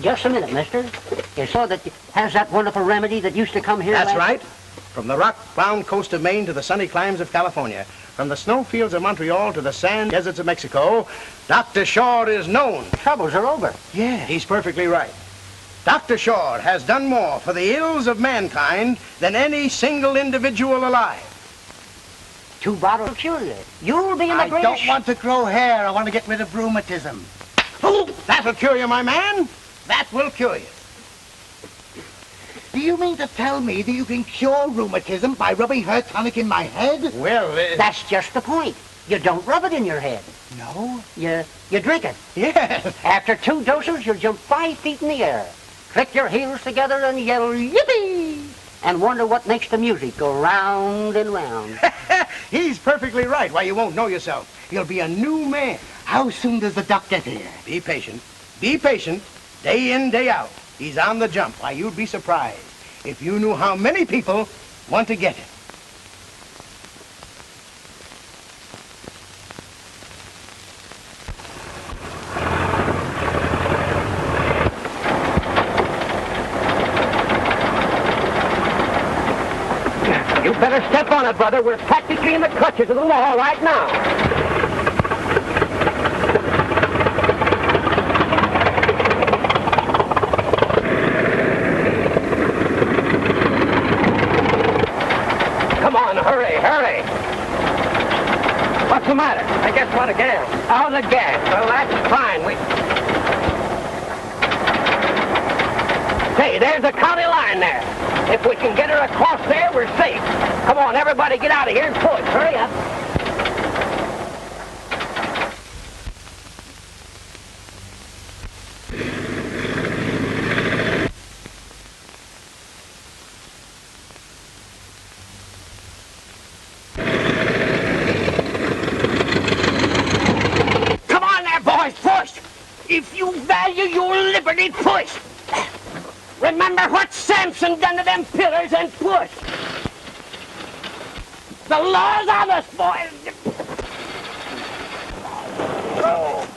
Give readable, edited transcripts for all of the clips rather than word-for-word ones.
Just a minute, mister. You saw that has that wonderful remedy that used to come here That's last... right. From the rock-bound coast of Maine to the sunny climes of California, from the snowfields of Montreal to the sand deserts of Mexico, Dr. Shore is known. Troubles are over. Yeah, he's perfectly right. Dr. Shore has done more for the ills of mankind than any single individual alive. 2 bottles will cure you. You'll be in the I greatest... don't want to grow hair. I want to get rid of rheumatism. Oh, that'll cure you, my man. That will cure you. Do you mean to tell me that you can cure rheumatism by rubbing hair tonic in my head? Well, That's just the point. You don't rub it in your head. No? You drink it. yes. After 2 doses, you'll jump 5 feet in the air. Click your heels together and yell, yippee! And wonder what makes the music go round and round. He's perfectly right. Why, you won't know yourself. You'll be a new man. How soon does the doc get here? Be patient. Be patient. Day in, day out. He's on the jump. Why, you'd be surprised if you knew how many people want to get it. You better step on it, brother. We're practically in the clutches of the law right now. Hurry! What's the matter? I guess we're out of gas. Out of gas? Well, that's fine. Say, there's the county line there. If we can get her across there, we're safe. Come on, everybody get out of here and push. Hurry up. If you value your liberty, push. Remember what Samson done to them pillars and push. The law's on us, boys. Oh.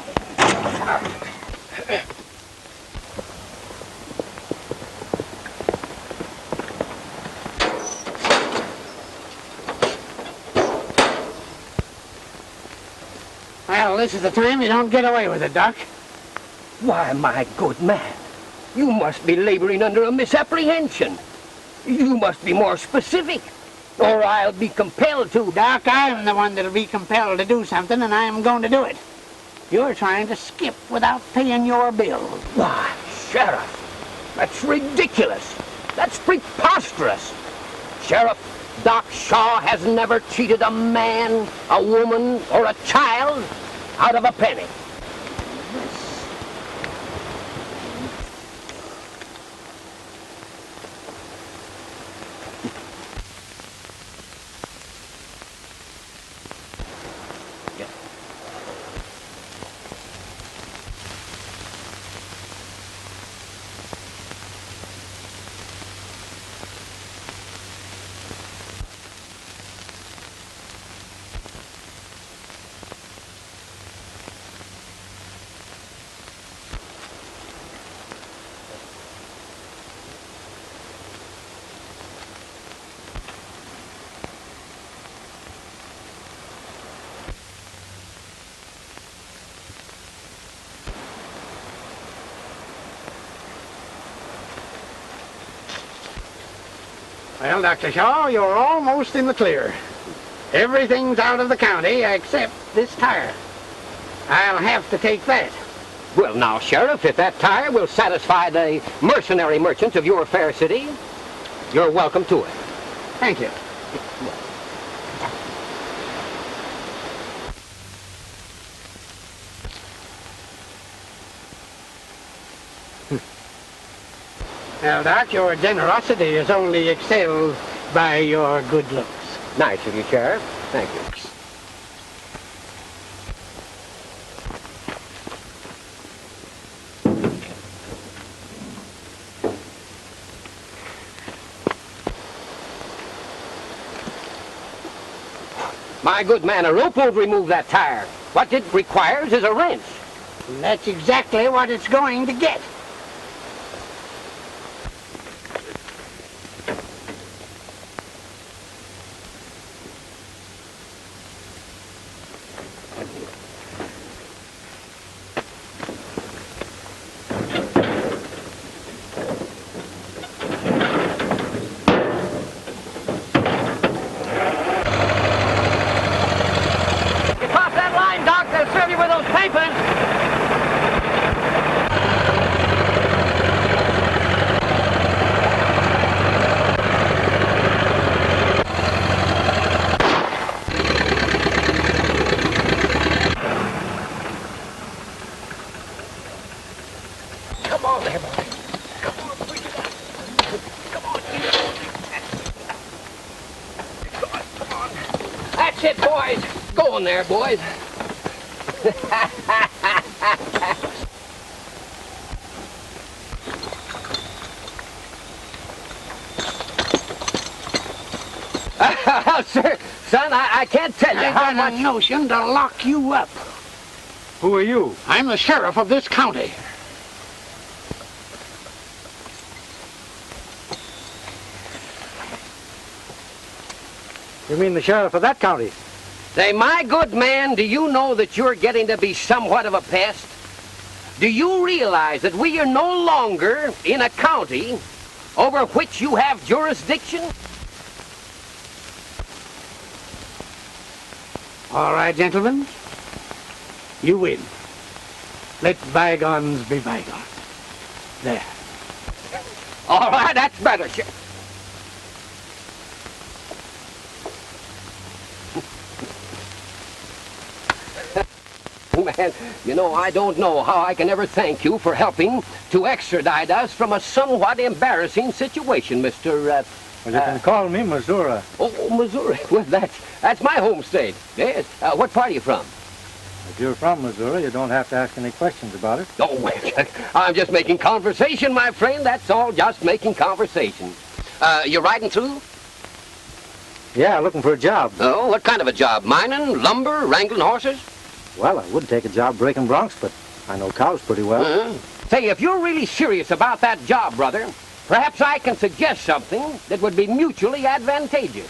Well, this is the time you don't get away with it, Doc. Why, my good man, you must be laboring under a misapprehension. You must be more specific, or I'll be compelled to. Doc, I'm the one that'll be compelled to do something, and I'm going to do it. You're trying to skip without paying your bill. Why, Sheriff, that's ridiculous. That's preposterous. Sheriff, Doc Shaw has never cheated a man, a woman, or a child out of a penny. Well, Dr. Shaw, you're almost in the clear. Everything's out of the county except this tire. I'll have to take that. Well, now, Sheriff, if that tire will satisfy the mercenary merchants of your fair city, you're welcome to it. Thank you. Well, Doc, your generosity is only excelled by your good looks. Nice of you, Sheriff. Thank you. My good man, a rope won't remove that tire. What it requires is a wrench. And that's exactly what it's going to get. help you with those papers. Come on there, boy. Come on, bring it up. Come on. Come on. That's it, boys. Go on there, boys. Sir, son, I can't tell you I how got much... a notion to lock you up. Who are you? I'm the sheriff of this county. You mean the sheriff of that county? Say, my good man, do you know that you're getting to be somewhat of a pest? Do you realize that we are no longer in a county over which you have jurisdiction? All right, gentlemen. You win. Let bygones be bygones. There. All right, that's better. Man, you know, I don't know how I can ever thank you for helping to extradite us from a somewhat embarrassing situation, Mr. Well, you can call me Missouri. Oh, Missouri. Well, that's my home state. Yes. What part are you from? If you're from Missouri, you don't have to ask any questions about it. Oh, well, I'm just making conversation, my friend. That's all, just making conversation. You riding through? Yeah, looking for a job. Oh, what kind of a job? Mining, lumber, wrangling horses? Well, I would take a job breaking broncs, but I know cows pretty well. Say, if you're really serious about that job, brother, perhaps I can suggest something that would be mutually advantageous.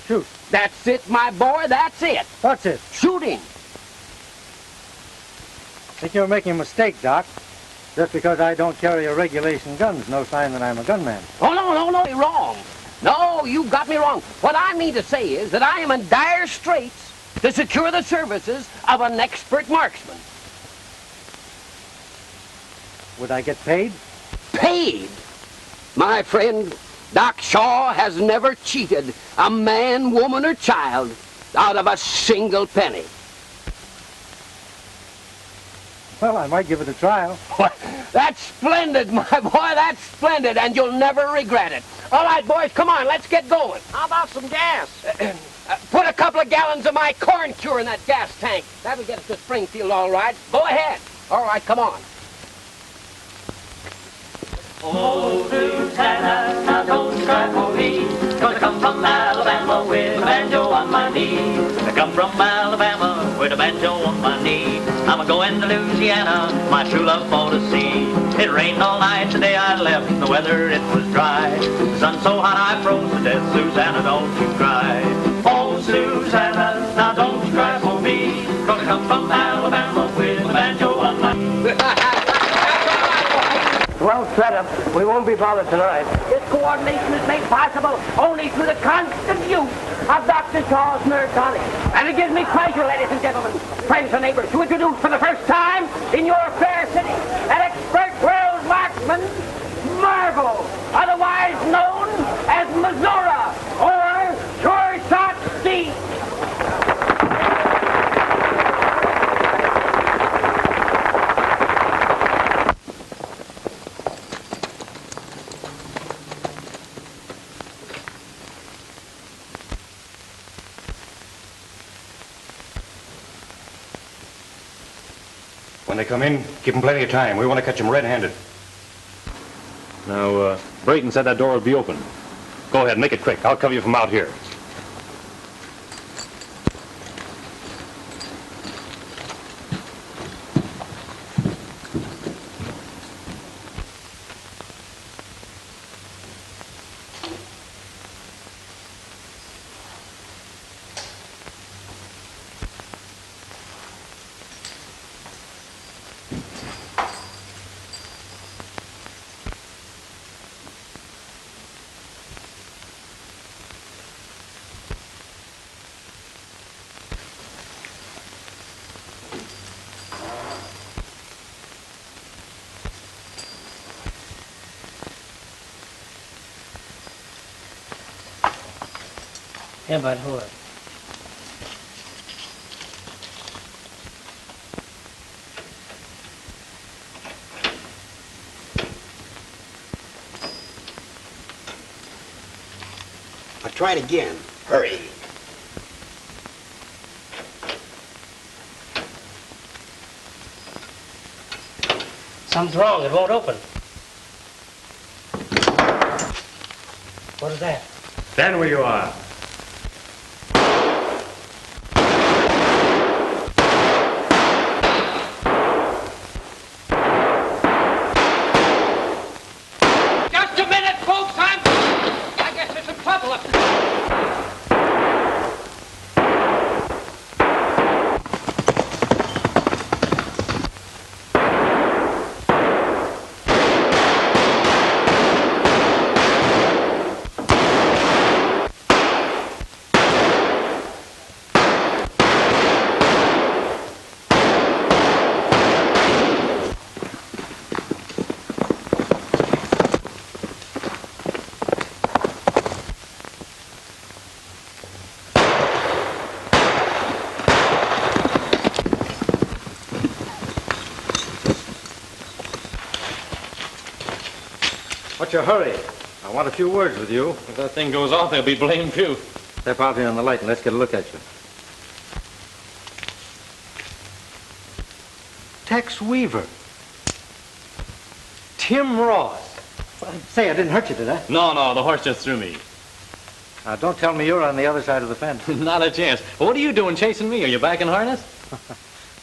Shoot. That's it, my boy, that's it. What's it? Shooting. Think you're making a mistake, Doc. Just because I don't carry a regulation gun's no sign that I'm a gunman. Oh, no, you're wrong. No, you got me wrong. What I mean to say is that I am in dire straits to secure the services of an expert marksman. Would I get paid? Paid? My friend, Doc Shaw has never cheated a man, woman, or child out of a single penny. Well, I might give it a trial. That's splendid, my boy, that's splendid, and you'll never regret it. All right, boys, come on, let's get going. How about some gas? Put a couple of gallons of my corn cure in that gas tank. That'll get us to Springfield, all right. Go ahead. All right, come on. Oh, Susanna, now don't cry for me, 'cause I come from Alabama with a banjo on my knee. I come from Alabama with a banjo on my knee. I'm a-going to Louisiana, my true love for to see. It rained all night the day I left, the weather it was dry. The sun so hot I froze to death, Susanna, don't you cry. Oh, Susanna, now don't you cry for me, 'cause I come from Alabama with a banjo on my knee. Well, Shredder, we won't be bothered tonight. This coordination is made possible only through the constant use of Dr. Shaw's nerve tonic. And it gives me pleasure, ladies and gentlemen, friends and neighbors, to introduce for the first time in your fair city an expert world marksman, Marvel, otherwise known as Missouri, or Sure Shot Steve. When they come in, give them plenty of time. We want to catch them red-handed. Now, Brayton said that door would be open. Go ahead, make it quick. I'll cover you from out here. Yeah, but hold it. I'll try it again. Hurry. Something's wrong. It won't open. What is that? Stand where you are. Just a minute, folks. I guess there's some trouble up there. What's your hurry? I want a few words with you. If that thing goes off, they'll be blamed few. Step out here on the light and let's get a look at you. Tex Weaver. Tim Ross. Well, say, I didn't hurt you, did I? No, the horse just threw me. Now, don't tell me you're on the other side of the fence. Not a chance. Well, what are you doing chasing me? Are you back in harness?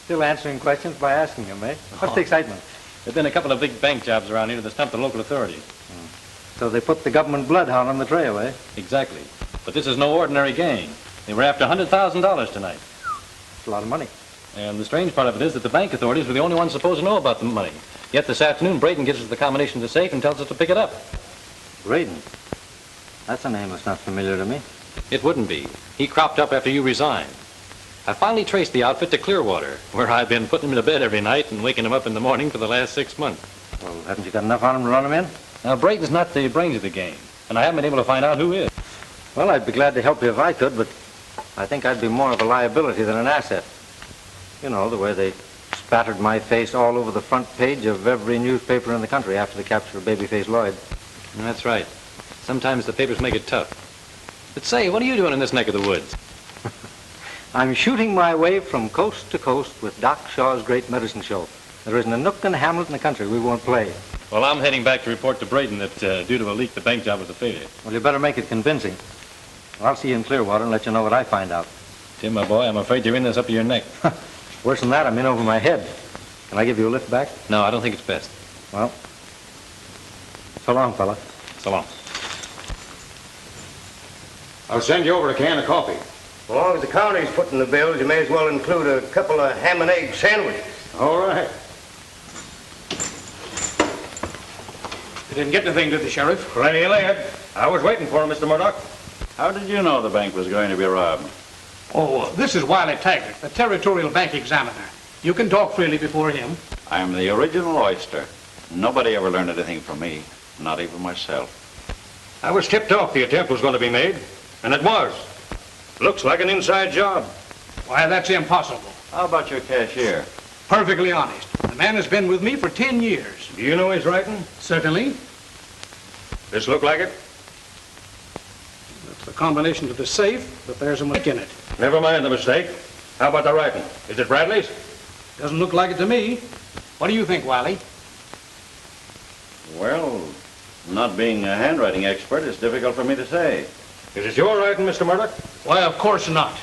Still answering questions by asking them, eh? What's the excitement? There've been a couple of big bank jobs around here that stumped the local authorities. So they put the government bloodhound on the trail, eh? Exactly. But this is no ordinary gang. They were after $100,000 tonight. It's a lot of money. And the strange part of it is that the bank authorities were the only ones supposed to know about the money. Yet this afternoon, Braden gives us the combination to the safe and tells us to pick it up. Braden? That's a name that's not familiar to me. It wouldn't be. He cropped up after you resigned. I finally traced the outfit to Clearwater, where I've been putting him to bed every night and waking him up in the morning for the last 6 months. Well, haven't you got enough on him to run him in? Now, Braden's not the brains of the game, and I haven't been able to find out who is. Well, I'd be glad to help you if I could, but I think I'd be more of a liability than an asset. You know, the way they spattered my face all over the front page of every newspaper in the country after the capture of Babyface Lloyd. That's right. Sometimes the papers make it tough. But say, what are you doing in this neck of the woods? I'm shooting my way from coast to coast with Doc Shaw's Great Medicine Show. There isn't a nook and hamlet in the country we won't play. Well, I'm heading back to report to Braden that due to a leak, the bank job was a failure. Well, you better make it convincing. Well, I'll see you in Clearwater and let you know what I find out. Tim, my boy, I'm afraid you're in this up to your neck. Worse than that, I'm in over my head. Can I give you a lift back? No, I don't think it's best. Well, so long, fella. So long. I'll send you over a can of coffee. As long as the county's putting the bills, you may as well include a couple of ham and egg sandwiches. All right. You didn't get anything, did the Sheriff? Plenty late. I was waiting for him, Mr. Murdoch. How did you know the bank was going to be robbed? Oh, this is Wiley Taggart, the Territorial Bank Examiner. You can talk freely before him. I'm the original oyster. Nobody ever learned anything from me, not even myself. I was tipped off the attempt was going to be made, and it was. Looks like an inside job. Why, that's impossible. How about your cashier? Perfectly honest. The man has been with me for 10 years. Do you know his writing? Certainly. This look like it? That's the combination to the safe, but there's a mistake in it. Never mind the mistake. How about the writing? Is it Bradley's? Doesn't look like it to me. What do you think, Wiley? Well, not being a handwriting expert, it's difficult for me to say. Is it your writing, Mr. Murdoch? Why, of course not.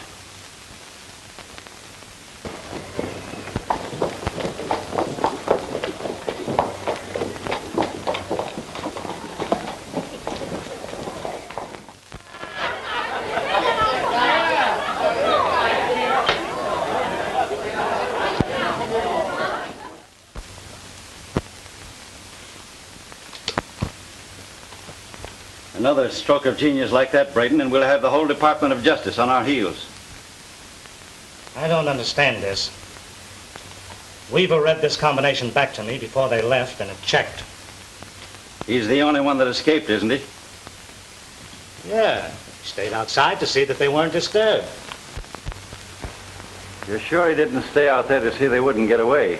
Another stroke of genius like that, Braden, and we'll have the whole Department of Justice on our heels. I don't understand this. Weaver read this combination back to me before they left, and it checked. He's the only one that escaped, isn't he? Yeah, He stayed outside to see that they weren't disturbed. You're sure he didn't stay out there to see they wouldn't get away?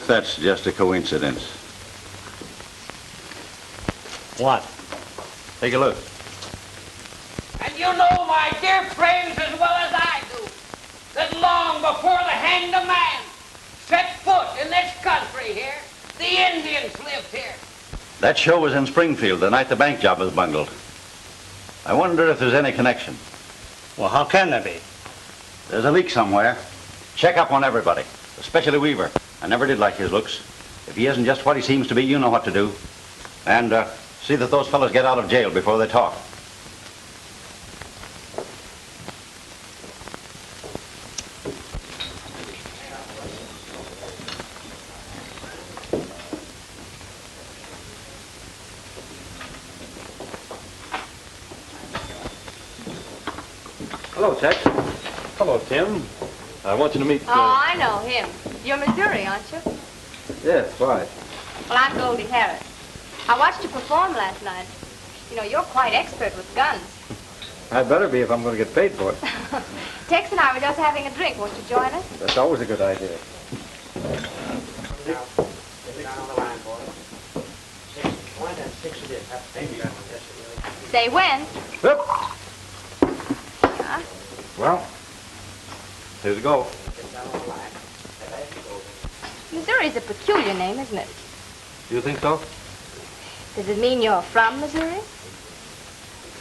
That's just a coincidence. What? Take a look. And you know, my dear friends, as well as I do, that long before the hand of man set foot in this country here, the Indians lived here. That show was in Springfield the night the bank job was bungled. I wonder if there's any connection. Well, how can there be? There's a leak somewhere. Check up on everybody, especially Weaver. I never did like his looks. If he isn't just what he seems to be, you know what to do. And see that those fellows get out of jail before they talk. Hello, Tex. Hello, Tim. I want you to meet... Oh, I know him. You're Missouri, aren't you? Yes, why? Well, I'm Goldie Harris. I watched you perform last night. You know, you're quite expert with guns. I'd better be if I'm going to get paid for it. Tex and I were just having a drink. Won't you join us? That's always a good idea. Say when. Yep. Yeah. Well, here we go. Missouri's a peculiar name, isn't it? Do you think so? Does it mean you're from Missouri?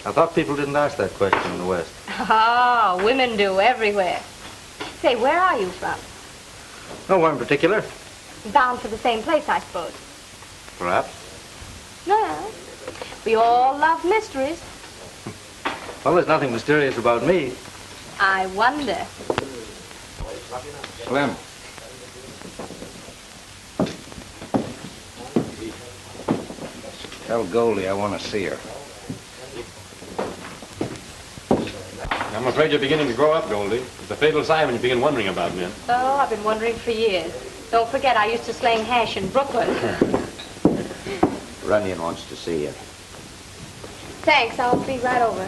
I thought people didn't ask that question in the West. Oh, women do everywhere. Say, where are you from? Nowhere in particular. Bound for the same place, I suppose. Perhaps. No. We all love mysteries. Well, there's nothing mysterious about me. I wonder. Slim. Tell Goldie I want to see her. I'm afraid you're beginning to grow up, Goldie. It's a fatal sign when you begin wondering about men. Oh, I've been wondering for years. Don't forget, I used to sling hash in Brooklyn. Runyon wants to see you. Thanks, I'll be right over.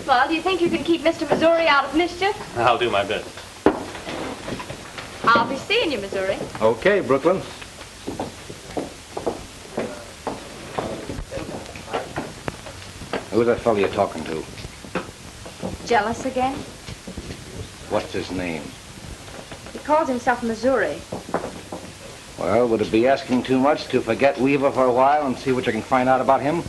Well, do you think you can keep Mr. Missouri out of mischief? I'll do my best. I'll be seeing you, Missouri. Okay, Brooklyn. Who's that fellow you're talking to? Jealous again? What's his name? He calls himself Missouri. Well, would it be asking too much to forget Weaver for a while and see what you can find out about him?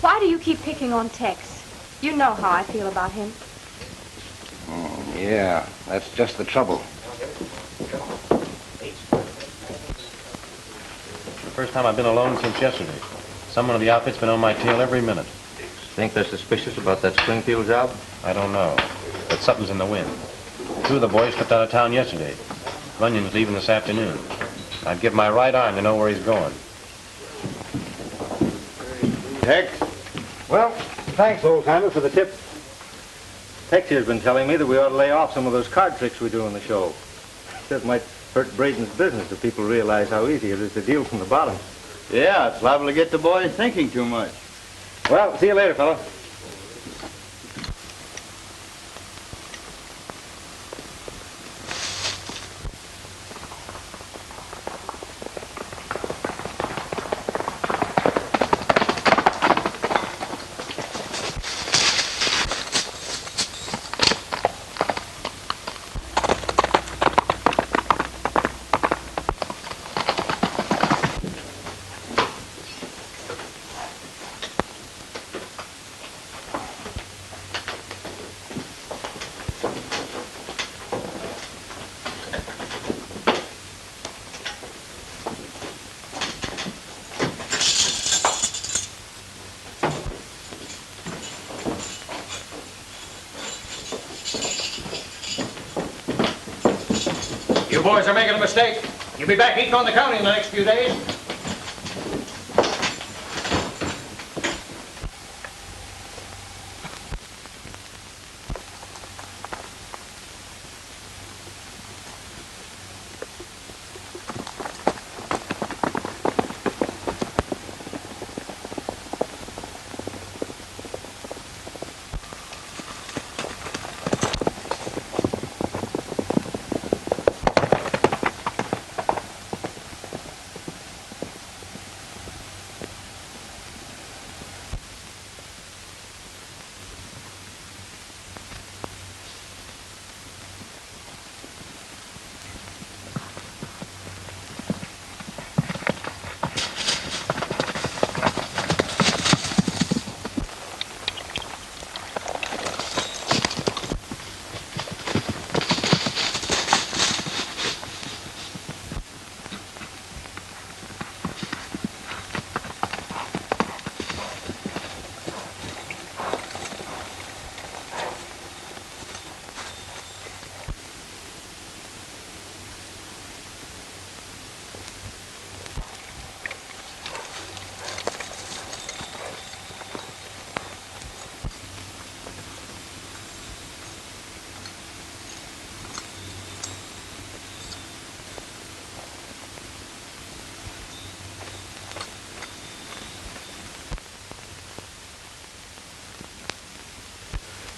Why do you keep picking on Tex? You know how I feel about him. Yeah, that's just the trouble. The first time I've been alone since yesterday. Someone of the outfit's been on my tail every minute. Think they're suspicious about that Springfield job? I don't know, but something's in the wind. Two of the boys slipped out of town yesterday. Runyon's leaving this afternoon. I'd give my right arm to know where he's going. Tex? Well, thanks, old-timer, for the tip. Tex here's been telling me that we ought to lay off some of those card tricks we do on the show. Says it might hurt Braden's business if people realize how easy it is to deal from the bottom. Yeah, it's liable to get the boys thinking too much. Well, see you later, fella. You boys are making a mistake. You'll be back eating on the county in the next few days.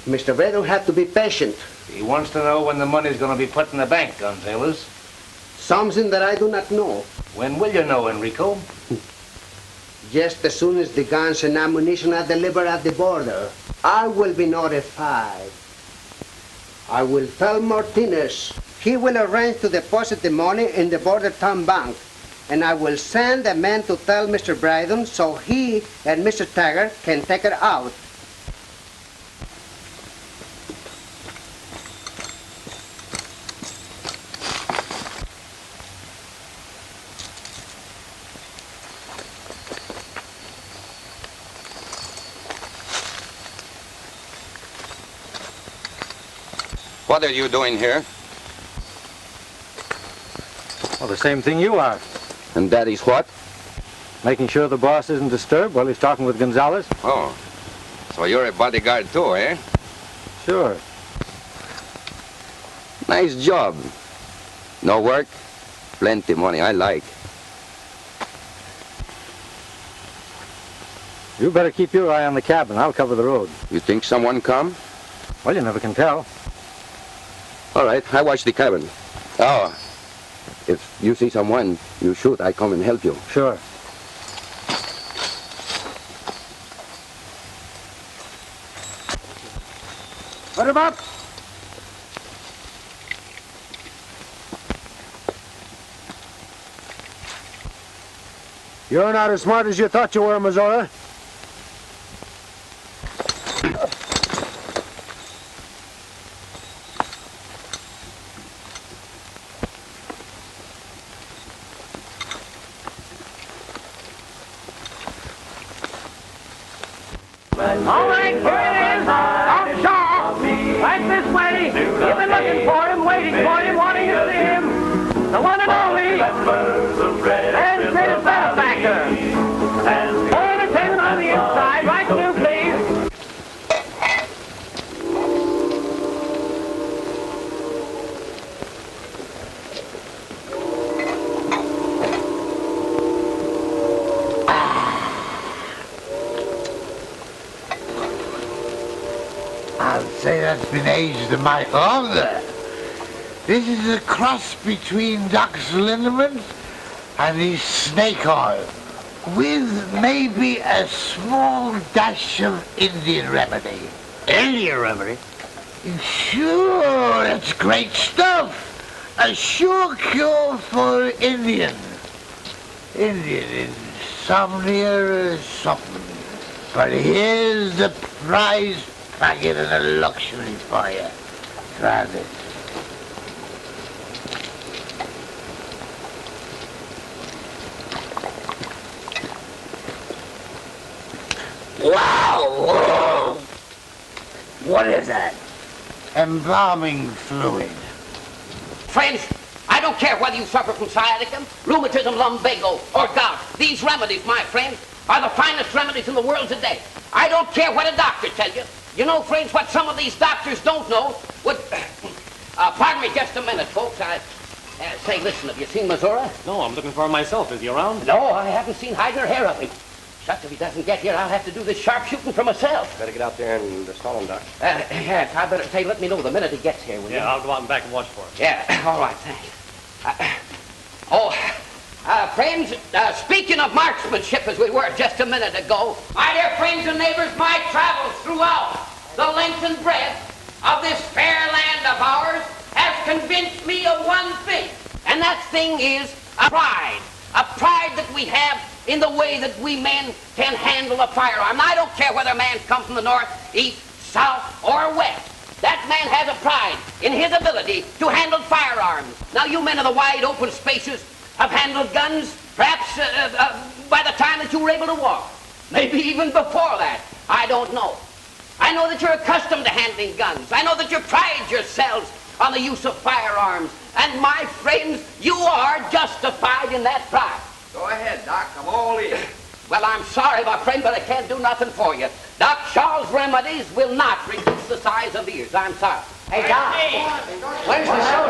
Mr. Byrd had to be patient. He wants to know when the money's going to be put in the bank, Gonzales. Something that I do not know. When will you know, Enrico? Just as soon as the guns and ammunition are delivered at the border, I will be notified. I will tell Martinez. He will arrange to deposit the money in the border town bank. And I will send a man to tell Mr. Bryden so he and Mr. Taggart can take it out. What are you doing here? Well, the same thing you are. And that is what? Making sure the boss isn't disturbed while he's talking with Gonzales. Oh, so you're a bodyguard too, eh? Sure. Nice job. No work, plenty money, I like. You better keep your eye on the cabin. I'll cover the road. You think someone come? Well, you never can tell. All right, I watch the cabin. Oh, if you see someone, you shoot. I come and help you. Sure. What about? You're not as smart as you thought you were, Missouri. All right, here it is. Off Shaw. Right this way. You've been looking for him, waiting for him, wanting to see him. The one and only. And greatest benefactor. More entertainment on the inside. Right through, please. I'd say that's been aged a mite longer. This is a cross between Doc's liniment and his snake oil, with maybe a small dash of Indian remedy. Indian remedy? Sure, it's great stuff. A sure cure for Indian. Indian insomnia or something. But here's the prize packet and a luxury for you. Try this. Wow! What is that? Embalming fluid. Friends, I don't care whether you suffer from sciatica, rheumatism, lumbago, or gout. These remedies, my friends, are the finest remedies in the world today. I don't care what a doctor tells you. You know, friends, what some of these doctors don't know would... pardon me just a minute, folks. Say, listen, have you seen Missouri? No, I'm looking for him myself. Is he around? No, I haven't seen hide nor hair of him. Shucks, if he doesn't get here, I'll have to do this sharpshooting for myself. Better get out there and stall him, Doc. Yes, I better say, let me know the minute he gets here, will you? Yeah, I'll go out and back and watch for him. Yeah, all right, thanks. Friends, speaking of marksmanship as we were just a minute ago, my dear friends and neighbors, my travels throughout the length and breadth of this fair land of ours has convinced me of one thing, and that thing is a pride that we have in the way that we men can handle a firearm. Now, I don't care whether a man's come from the north, east, south, or west. That man has a pride in his ability to handle firearms. Now, you men of the wide open spaces have handled guns, perhaps by the time that you were able to walk. Maybe even before that. I don't know. I know that you're accustomed to handling guns. I know that you pride yourselves on the use of firearms. And my friends, you are justified in that pride. Go ahead, Doc. I'm all ears. Well, I'm sorry, my friend, but I can't do nothing for you. Doc Shaw's remedies will not reduce the size of ears. I'm sorry. Hey, Doc, when's the show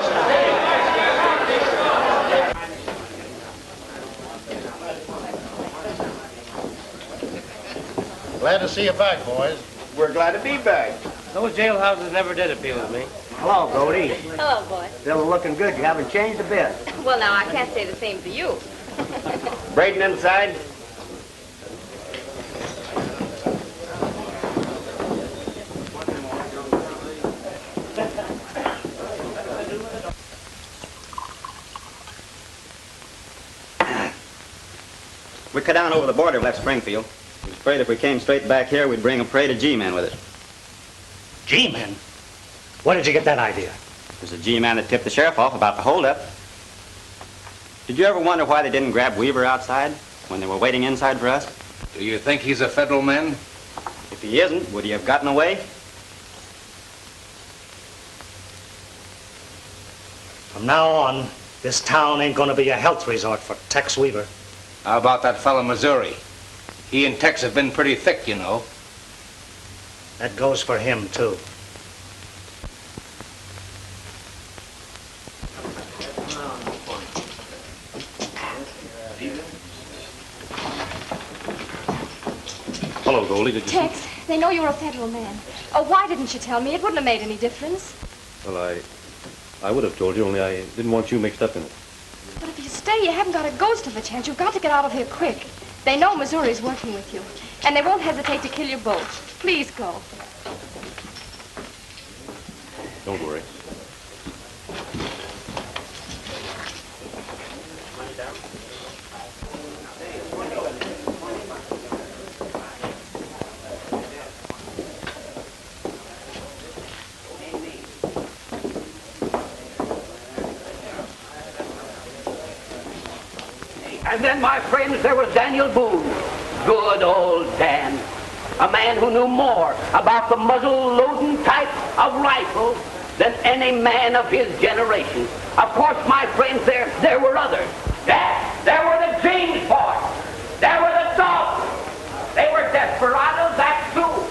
Glad to see you back, boys. We're glad to be back. Those jailhouses never did appeal to me. Hello, Goldie. Hello, boy. Still looking good. You haven't changed a bit. Well, now, I can't say the same for you. Braden inside? We cut down over the border, left Springfield. We was afraid if we came straight back here, we'd bring a parade of G-men with us. G-men? Where did you get that idea? It was a G-man that tipped the sheriff off about the holdup. Did you ever wonder why they didn't grab Weaver outside when they were waiting inside for us? Do you think he's a federal man? If he isn't, would he have gotten away? From now on, this town ain't gonna be a health resort for Tex Weaver. How about that fellow Missouri? He and Tex have been pretty thick, you know. That goes for him, too. Hello, Goldie. Did you Tex, they know you're a federal man. Oh, why didn't you tell me? It wouldn't have made any difference. Well, I would have told you, only I didn't want you mixed up in it. But if you stay, you haven't got a ghost of a chance. You've got to get out of here quick. They know Missouri's working with you, and they won't hesitate to kill you both. Please go. Don't worry. And then, my friends, there was Daniel Boone. Good old Dan. A man who knew more about the muzzle-loading type of rifle than any man of his generation. Of course, my friends, there were others. There were the James boys. There were the dogs. They were desperados, that's true.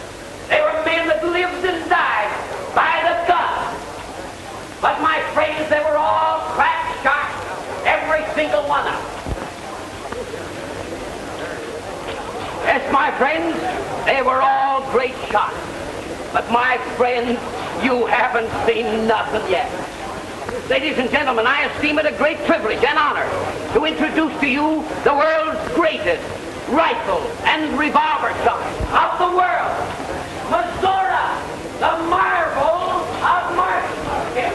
They were men that lived and died by the gun. But, my friends, they were all crack shots, every single one of them. Yes, my friends, they were all great shots. But my friends, you haven't seen nothing yet. Ladies and gentlemen, I esteem it a great privilege and honor to introduce to you the world's greatest rifle and revolver shot of the world, Missouri, the marvel of marksmanship.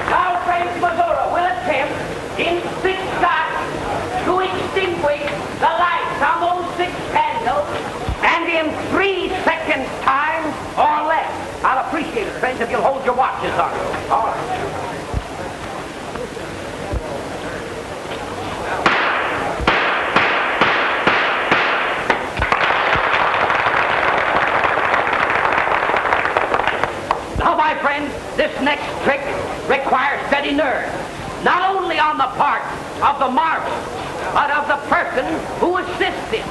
Now, friends, Missouri will attempt in 6 shots to extinguish the lights on those 6 candles, and in 3 seconds time or less. I'll appreciate it, friends, if you'll hold your watches on. All right. next trick requires steady nerve, not only on the part of the marvel, but of the person who assists him.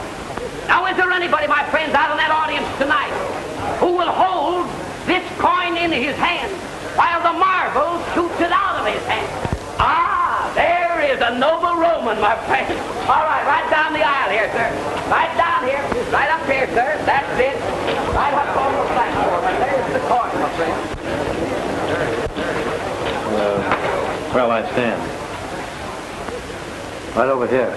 Now, is there anybody, my friends, out in that audience tonight who will hold this coin in his hand while the marvel shoots it out of his hand? Ah, there is a noble Roman, my friend. All right down the aisle here, sir. Right down here, right up here, sir. That's it. Right up on the platform. And there's the coin, my friend. Where'll I stand? Right over here.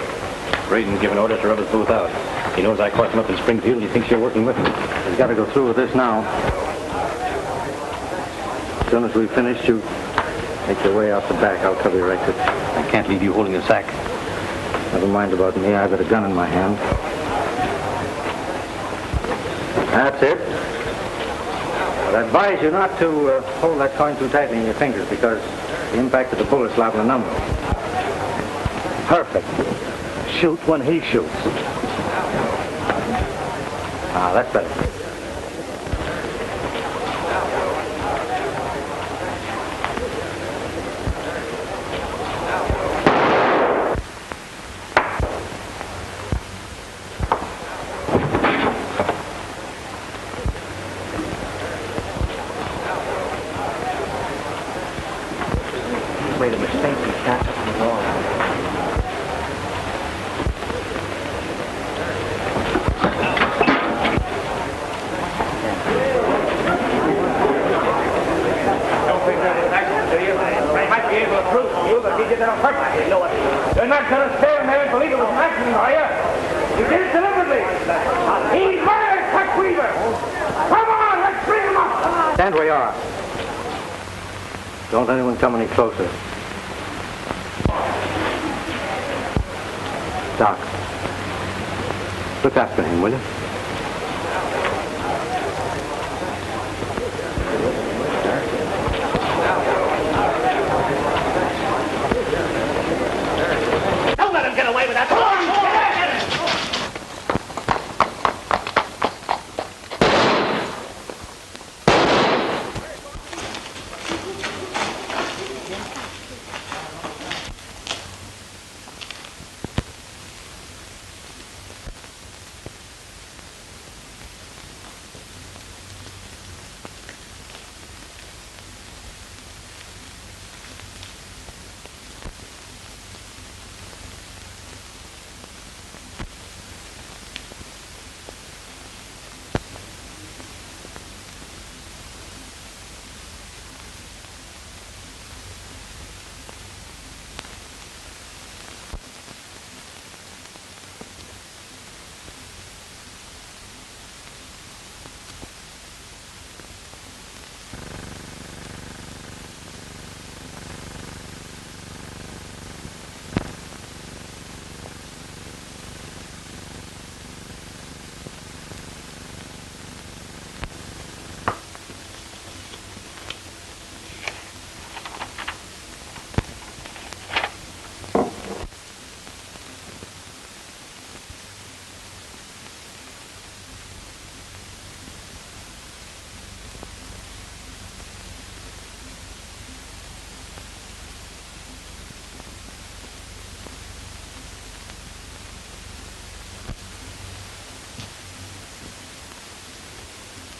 Braden's given orders to rub his booth out. He knows I caught him up in Springfield and he thinks you're working with him. He's got to go through with this now. As soon as we finish, you make your way out the back. I'll cover your exit. I can't leave you holding the sack. Never mind about me. I've got a gun in my hand. That's it. But I advise you not to hold that coin too tightly in your fingers because the impact of the bullet's liable to numb them. Perfect. Shoot when he shoots. Ah, that's better. Made a mistake. He can't open the door. You're not going to stand there and believe it was an accident, are you? You did it deliberately. He's murdered, Tex Weaver. Come on, let's bring him up. Come on. Stand where you are. Don't let anyone come any closer. Doc, look after him, will you? Don't let him get away with that. Come on, get him.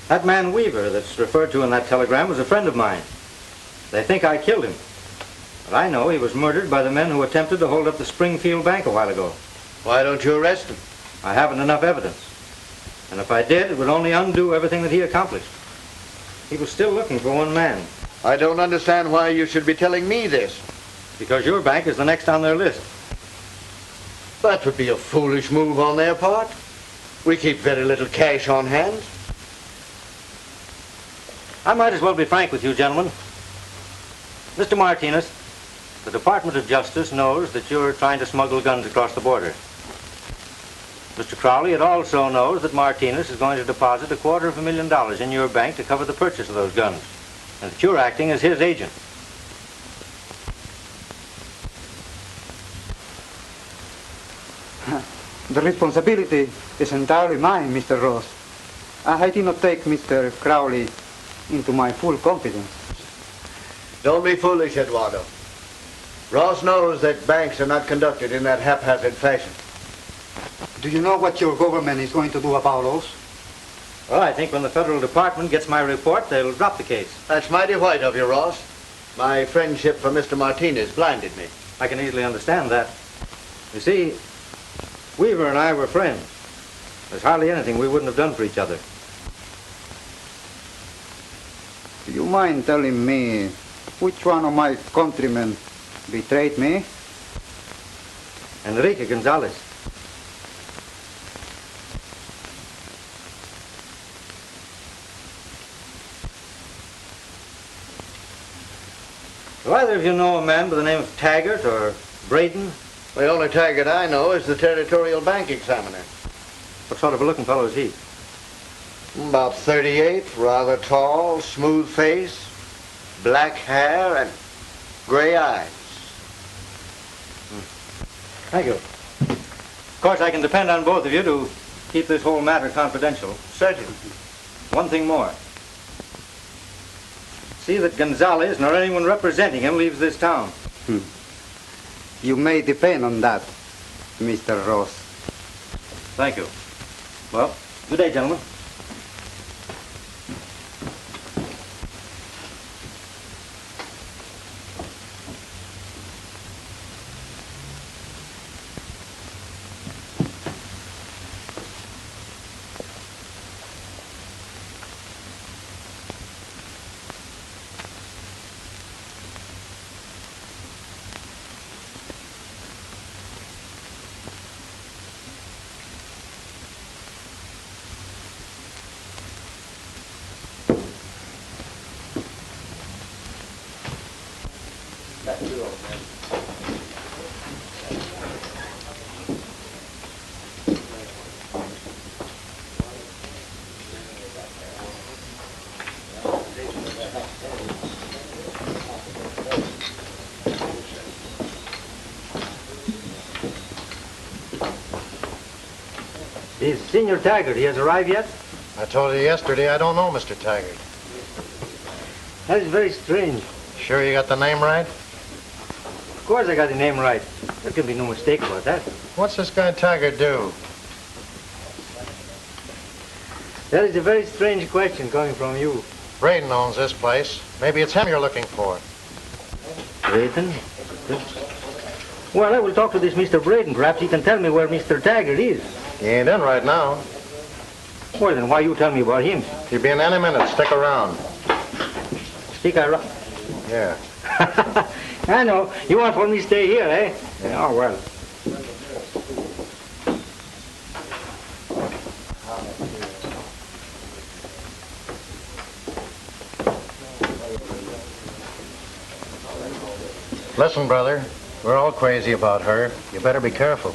That man Weaver that's referred to in that telegram was a friend of mine. They think I killed him. But I know he was murdered by the men who attempted to hold up the Springfield Bank a while ago. Why don't you arrest him? I haven't enough evidence. And if I did, it would only undo everything that he accomplished. He was still looking for one man. I don't understand why you should be telling me this. Because your bank is the next on their list. That would be a foolish move on their part. We keep very little cash on hand. I might as well be frank with you, gentlemen. Mr. Martinez, the Department of Justice knows that you're trying to smuggle guns across the border. Mr. Crowley, it also knows that Martinez is going to deposit $250,000 in your bank to cover the purchase of those guns, and that you're acting as his agent. The responsibility is entirely mine, Mr. Ross. I did not take Mr. Crowley into my full confidence. Don't be foolish, Eduardo. Ross knows that banks are not conducted in that haphazard fashion. Do you know what your government is going to do about us? Well, I think when the federal department gets my report, they'll drop the case. That's mighty white of you, Ross. My friendship for Mr. Martinez blinded me. I can easily understand that. You see, Weaver and I were friends. There's hardly anything we wouldn't have done for each other. Do you mind telling me which one of my countrymen betrayed me? Enrique Gonzalez. Do either of you know a man by the name of Taggart or Braden? The only Taggart I know is the Territorial Bank Examiner. What sort of a looking fellow is he? About 38, rather tall, smooth face, black hair, and gray eyes. Thank you. Of course, I can depend on both of you to keep this whole matter confidential. Certainly. One thing more. See that Gonzalez nor anyone representing him leaves this town. You may depend on that, Mr. Ross. Thank you. Well, good day, gentlemen. Is Senor Taggart, he has arrived yet? I told you yesterday I don't know Mr. Taggart. That is very strange. Sure you got the name right? Of course I got the name right. There can be no mistake about that. What's this guy Taggart do? That is a very strange question coming from you. Braden owns this place. Maybe it's him you're looking for. Braden? Well, I will talk to this Mr. Braden. Perhaps he can tell me where Mr. Taggart is. He ain't in right now. Well, then why you tell me about him? He'll be in any minute. Stick around. Stick around? Yeah. I know. You want for me to stay here, eh? Yeah. Oh, well. Listen, brother. We're all crazy about her. You better be careful.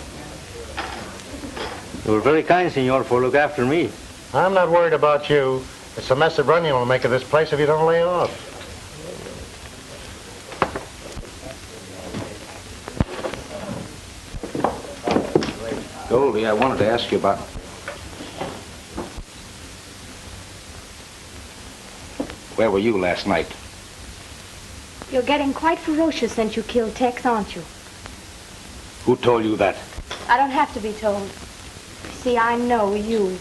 You were very kind, senor, for look after me. I'm not worried about you. It's the mess that Runyon will make of this place if you don't lay off. Goldie, I wanted to ask you about... Where were you last night? You're getting quite ferocious since you killed Tex, aren't you? Who told you that? I don't have to be told. See, I know you.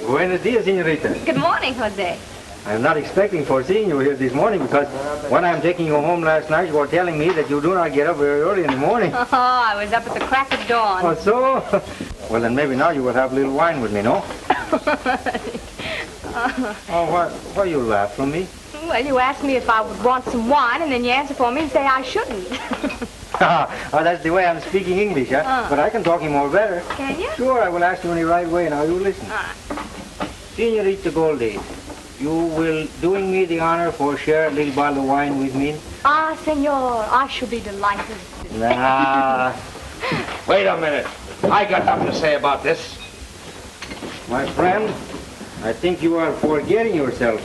Buenos dias, senorita. Good morning, Jose. I'm not expecting for seeing you here this morning because when I'm taking you home last night, you were telling me that you do not get up very early in the morning. Oh, I was up at the crack of dawn. Oh, so? Well, then maybe now you will have a little wine with me, no? Oh, why you laugh from me? Well, you asked me if I would want some wine, and then you answer for me and say I shouldn't. Oh, that's the way I'm speaking English, huh? But I can talk him more better. Can you? Sure, I will ask you in the right way. Now, you listen. Senorita Goldie, you will doing me the honor for share a little bottle of wine with me? Ah, senor, I shall be delighted. Nah. Wait a minute. I got something to say about this. My friend, I think you are forgetting yourself.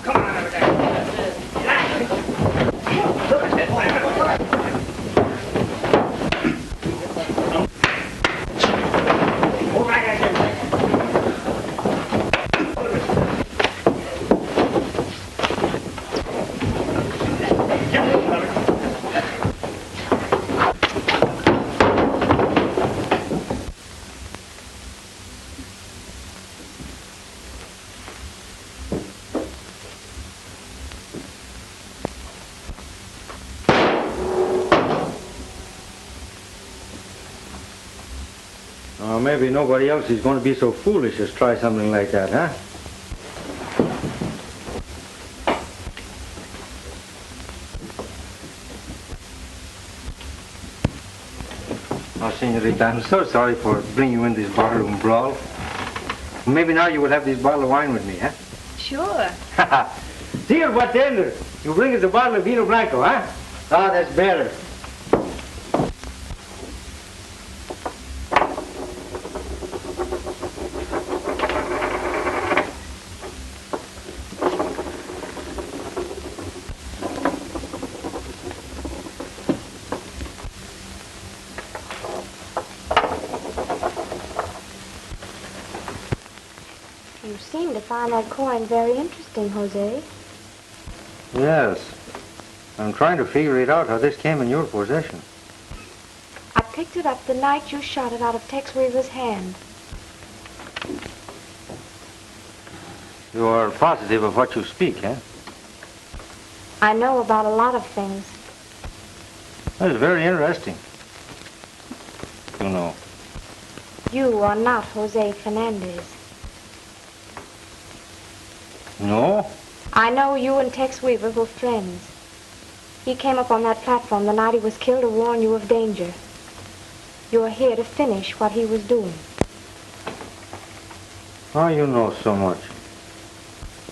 Come on over there. Look at that. Go right ahead. Maybe nobody else is going to be so foolish as try something like that, huh? Oh, senorita, I'm so sorry for bringing you in this barroom brawl. Maybe now you will have this bottle of wine with me, huh? Sure. Dear bartender, you bring us a bottle of vino blanco, huh? Ah, that's better. You seem to find that coin very interesting, Jose. Yes. I'm trying to figure it out how this came in your possession. I picked it up the night you shot it out of Tex Weaver's hand. You are positive of what you speak, eh? I know about a lot of things. That is very interesting. You know. You are not Jose Fernandez. No? I know you and Tex Weaver were friends. He came up on that platform the night he was killed to warn you of danger. You are here to finish what he was doing. Oh, you know so much.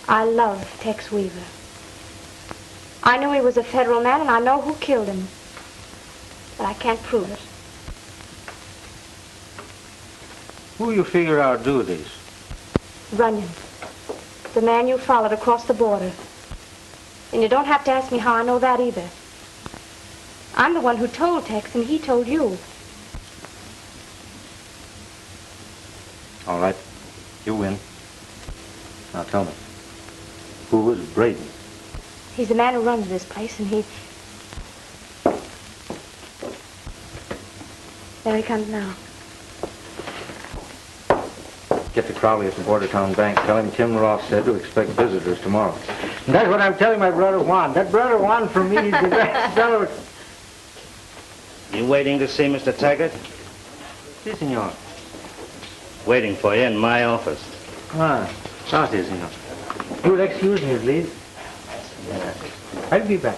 I love Tex Weaver. I knew he was a federal man, and I know who killed him. But I can't prove it. Who you figure out do this? Runyon. The man you followed across the border. And you don't have to ask me how I know that either. I'm the one who told Tex, and he told you. All right. You win. Now tell me. Who was Braden? He's the man who runs this place, and he... There he comes now. Get to Crowley at the Bordertown Bank. Tell him Tim Ross said to expect visitors tomorrow. And that's what I'm telling my brother Juan. That brother Juan for me is the best fellow. You waiting to see Mr. Taggart? Si, senor. Waiting for you in my office. Ah, gracias, senor. You will excuse me, please. I'll be back.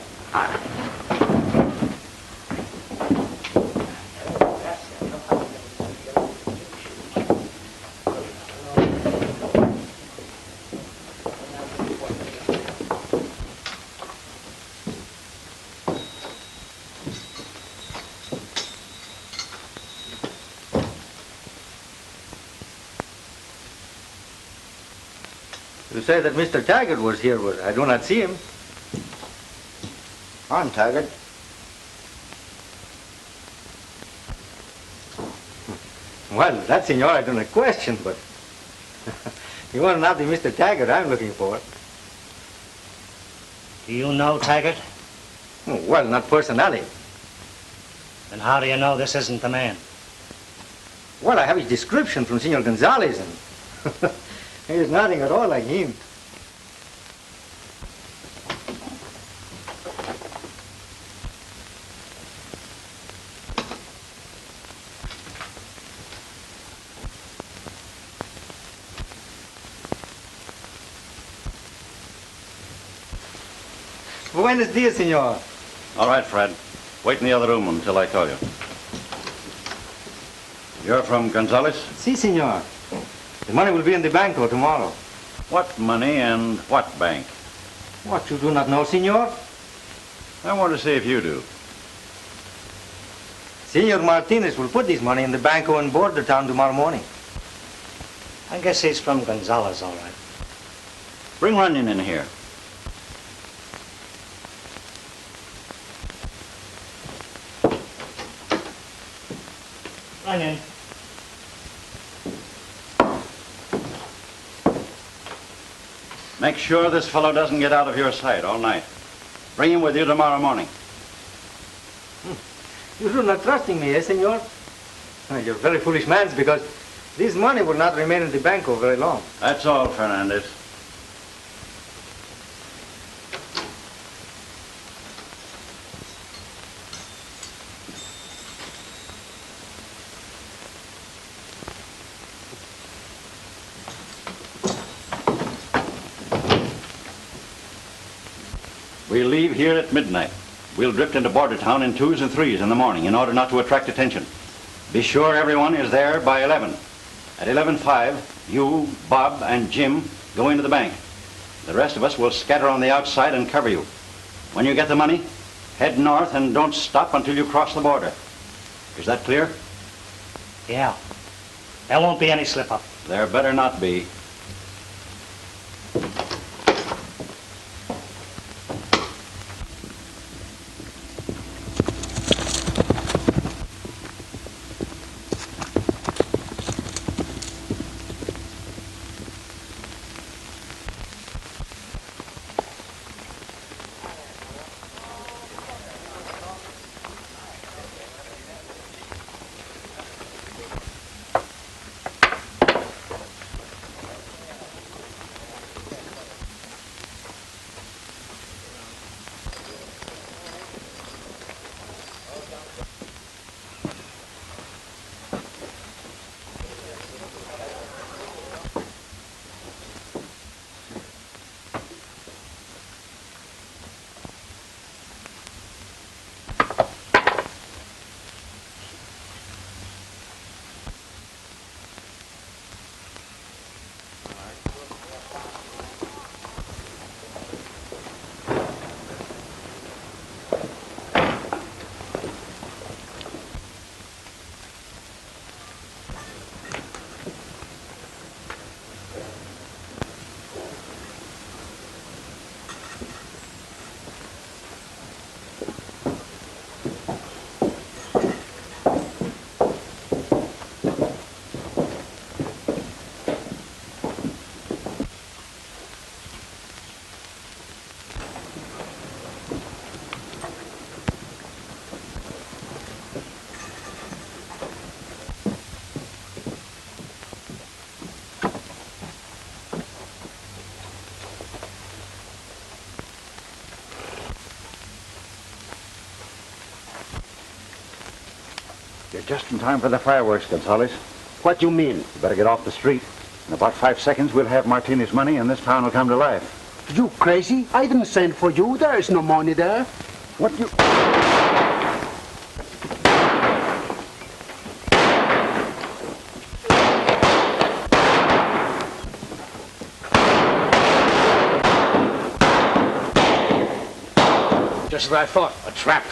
You say that Mr. Taggart was here, but I do not see him. I'm Taggart. Well, that, senor, I do not question, but you are not the Mr. Taggart I'm looking for. Do you know Taggart? Well, not personally. Then how do you know this isn't the man? Well, I have his description from Senor Gonzalez, and he is nothing at all like him. Buenos dias, senor. All right, Fred. Wait in the other room until I call you. You're from Gonzales? Si, senor. The money will be in the banco tomorrow. What money and what bank? What, you do not know, senor? I want to see if you do. Senor Martinez will put this money in the banco in Bordertown tomorrow morning. I guess he's from Gonzales, all right. Bring Runyon in here. Runyon. Make sure this fellow doesn't get out of your sight all night. Bring him with you tomorrow morning. You are not trusting me, eh, senor? You're very foolish man, because this money will not remain in the bank for very long. That's all, Fernandez. We'll leave here at midnight. We'll drift into border town in 2s and 3s in the morning in order not to attract attention. Be sure everyone is there by 11. At 11:05, you, Bob, and Jim go into the bank. The rest of us will scatter on the outside and cover you. When you get the money, head north and don't stop until you cross the border. Is that clear? Yeah. There won't be any slip-up. There better not be. You're just in time for the fireworks, Gonzales. What do you mean? You better get off the street. In about 5 seconds, we'll have Martini's money, and this town will come to life. You crazy? I didn't send for you. There is no money there. What you... Just as I thought, a trap.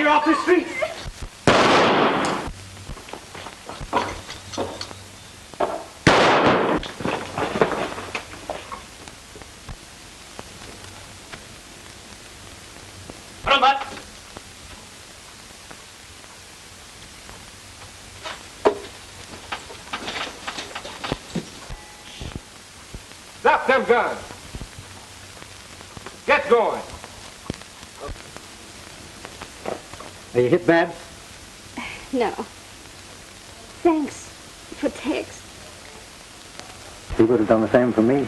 Off the street! Run back! Drop them guns! Get going! Are you hit bad? No. Thanks for Tex. He would have done the same for me.